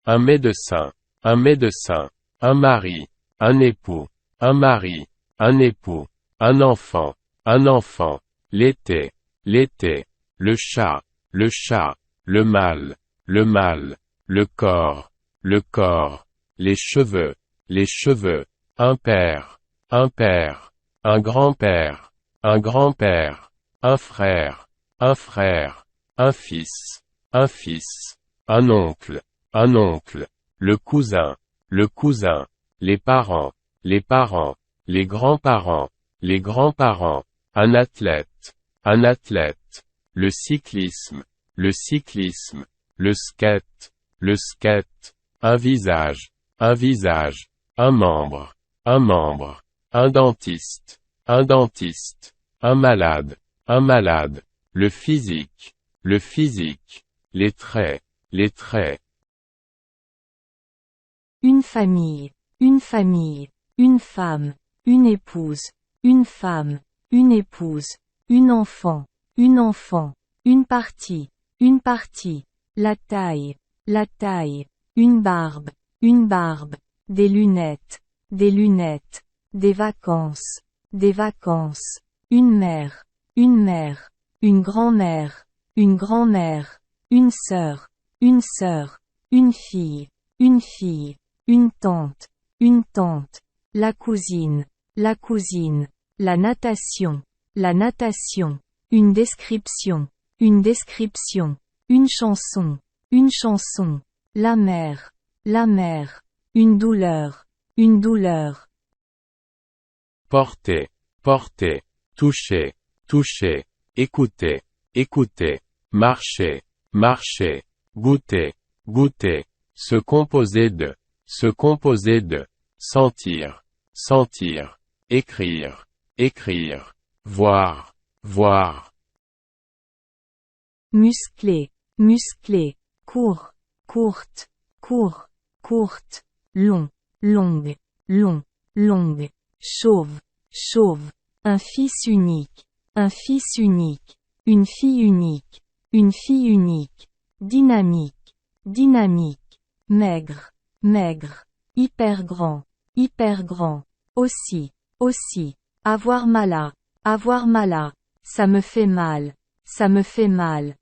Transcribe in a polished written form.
un médecin, un médecin, un mari, un époux, un mari, un époux, un enfant, l'été, l'été, le chat, le mâle, le corps, les cheveux, un père, un grand-père, un frère, un fils, un oncle, le cousin, les parents, les grands-parents, un athlète, le cyclisme, le skate, un visage, un membre, un dentiste, un malade, le physique, les traits, Une famille, une femme, une épouse, une femme, une épouse, un enfant, une partie, la taille, une barbe, des lunettes, des vacances, une mère, une grand-mère, une sœur, une fille, une tante, la cousine, la natation, une description, une chanson, la mer, une douleur, porter, toucher, écouter, marcher, goûter, se composer de, sentir, écrire, voir, musclé, court, courte, long, longue, chauve, un fils unique, une fille unique, dynamique, maigre, hyper grand, aussi, avoir mal à, ça me fait mal,